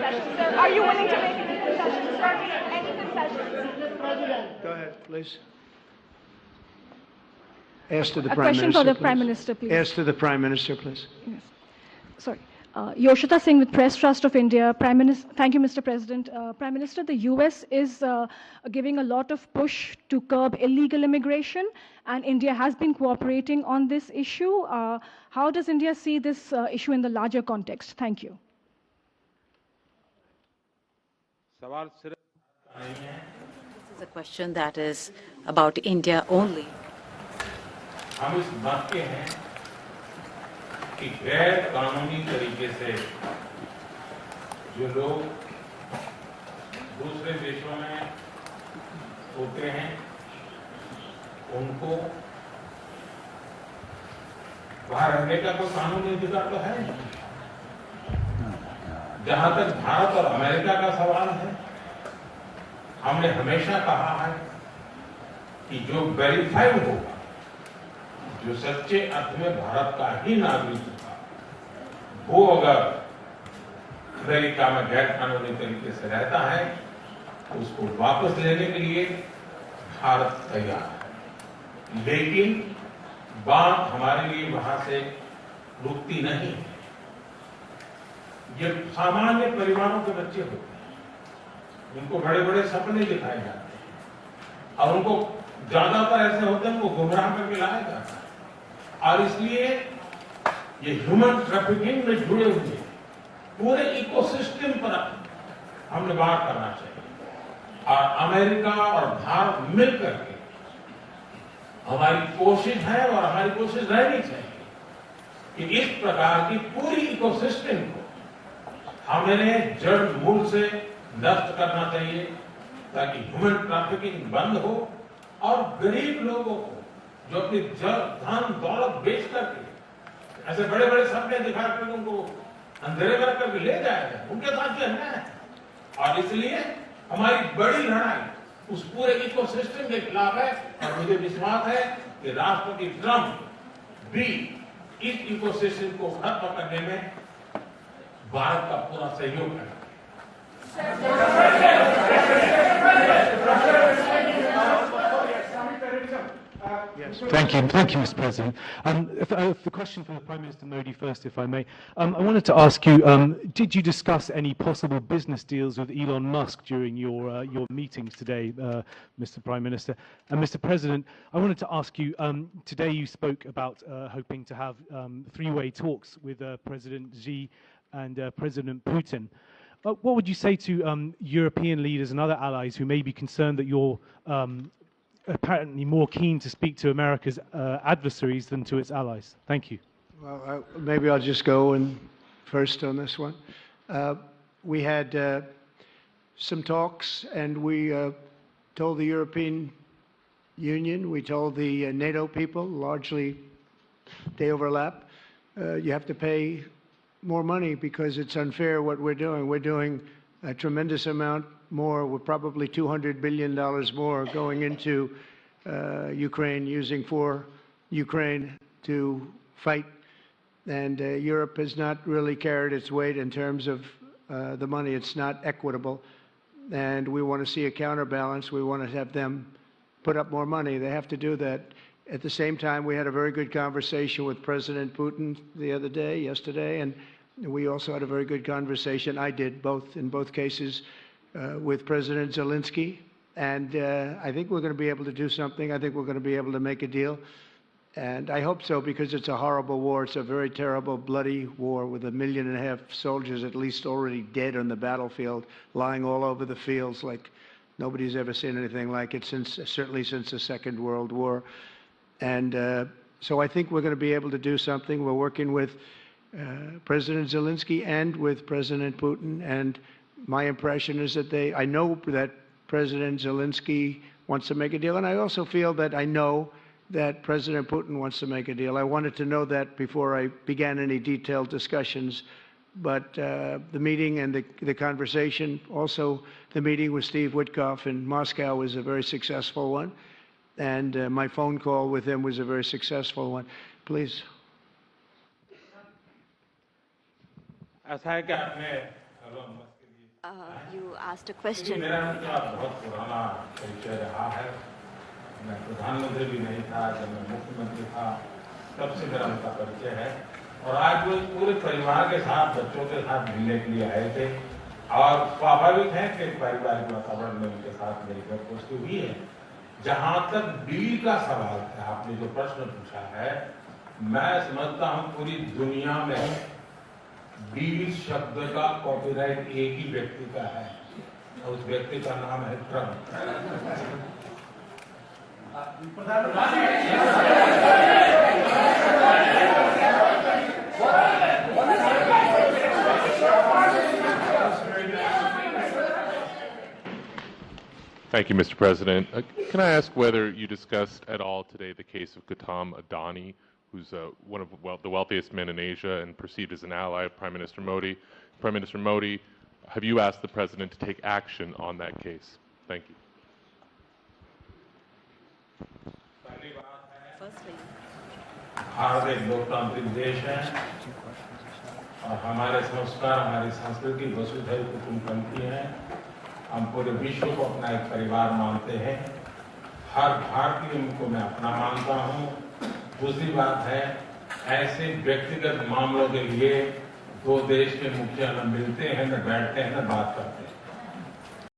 concessions, sir? Are you willing to make any concessions, sir? Any concessions? Go ahead, please. Ask to the A Prime question Minister, for the please. Prime Minister, please. Ask to the Prime Minister, please. Yes. Sorry. Yoshita Singh with Press Trust of India. Prime Minister, thank you, Mr. President. Prime Minister, the US is giving a lot of push to curb illegal immigration, and India has been cooperating on this issue. How does India see this issue in the larger context? Thank you. This is a question that is about India only. हम इस बात के हैं कि गैर कानूनी तरीके से जो लोग दूसरे देशों में होते हैं उनको वहां रहने का कोई कानूनी अधिकार तो है नहीं। जहां तक भारत और अमेरिका का सवाल है, हमने हमेशा कहा है कि जो वेरीफाइड होगा, जो सच्चे अर्थ में भारत का ही नागरिक होगा, वो अगर अमेरिका में गैर कानूनी तरीके से रहता है, उसको वापस लेने के लिए भारत तैयार है। लेकिन बात हमारे लिए वहां से रुकती नहीं है। ये सामान्य परिवारों के बच्चे होते हैं, उनको बड़े बड़े सपने दिखाए जाते हैं और उनको ज्यादातर ऐसे होते हैं उनको गुमराह करके लाया जाता है। और इसलिए ये ह्यूमन ट्रैफिकिंग में जुड़े हुए पूरे इकोसिस्टम पर हमने बात करना चाहिए। और अमेरिका और भारत मिलकर के हमारी कोशिश है और हमारी कोशिश रहनी चाहिए कि इस प्रकार की पूरी इकोसिस्टम को हमें जड़ मूल से नष्ट करना चाहिए, ताकि ह्यूमन ट्रैफिकिंग बंद हो और गरीब लोगों को जो अपनी धन दौलत बेच करके ऐसे बड़े बड़े सपने दिखा कर उनको अंधेरे में रख करके ले जाएगा, उनके साथ जो है। और इसलिए हमारी बड़ी लड़ाई उस पूरे इकोसिस्टम के खिलाफ है और मुझे विश्वास है कि राष्ट्रपति ट्रंप भी इस इकोसिस्टम को खत्म करने में भारत का पूरा सहयोग है। Thank you, Mr. President. The question for the Prime Minister Modi first, if I may. I wanted to ask you, did you discuss any possible business deals with Elon Musk during your meetings today, Mr. Prime Minister? And Mr. President, I wanted to ask you, today you spoke about hoping to have three-way talks with President Xi and President Putin. What would you say to European leaders and other allies who may be concerned that you're apparently more keen to speak to America's adversaries than to its allies? Thank you. Well, maybe I'll just go first on this one. We had some talks, and we told the European Union, we told the NATO people, largely they overlap, you have to pay more money because it's unfair what we're doing. We're doing a tremendous amount more. We're probably $200 billion more going into Ukraine, using for Ukraine to fight. And Europe has not really carried its weight in terms of the money. It's not equitable. And we want to see a counterbalance. We want to have them put up more money. They have to do that. At the same time, we had a very good conversation with President Putin yesterday, and we also had a very good conversation. I did in both cases with President Zelensky, and I think we're going to be able to do something. I think we're going to be able to make a deal, and I hope so, because it's a horrible war. It's a very terrible, bloody war with 1.5 million soldiers at least already dead on the battlefield, lying all over the fields like nobody's ever seen anything like it certainly since the Second World War. And so I think we're going to be able to do something. We're working with President Zelensky and with President Putin, and my impression is that I know that President Zelensky wants to make a deal, and I also feel that I know that President Putin wants to make a deal. I wanted to know that before I began any detailed discussions, but the meeting and the conversation, also the meeting with Steve Witkoff in Moscow, was a very successful one. And my phone call with him was a very successful one. Please. ऐसा है कि आपने Elon Musk के लिए you asked a question. मेरा उनका बहुत पुराना परिचय रहा है। मैं प्रधानमंत्री भी नहीं था जब मैं मुख्यमंत्री था, तब से मेरा उनका परिचय है। और आज वो पूरे परिवार के साथ, बच्चों के साथ मिलने के लिए आए थे और स्वाभाविक है कि पारिवारिक वातावरण में उनके साथ मेरी गपशप हुई है। जहां तक डील का सवाल है, आपने जो प्रश्न पूछा है, मैं समझता हूं पूरी दुनिया में डील शब्द का कॉपीराइट एक ही व्यक्ति का है और उस व्यक्ति का नाम है Trump. Thank you, Mr. President. Can I ask whether you discussed at all today the case of Gautam Adani, who's one of the wealthiest men in Asia and perceived as an ally of Prime Minister Modi? Prime Minister Modi, have you asked the President to take action on that case? Thank you. Firstly, Bharat एक लोकतांत्रिक देश है और हमारे संस्कार, हमारी संस्कृति वसुधैव कुटुंबकम है। हम पूरे विश्व को अपना एक परिवार मानते हैं। हर भारतीय को मैं अपना मानता हूं। दूसरी बात है, ऐसे व्यक्तिगत मामलों के लिए दो देश के मुखिया न मिलते हैं, न बैठते हैं, न बात करते हैं।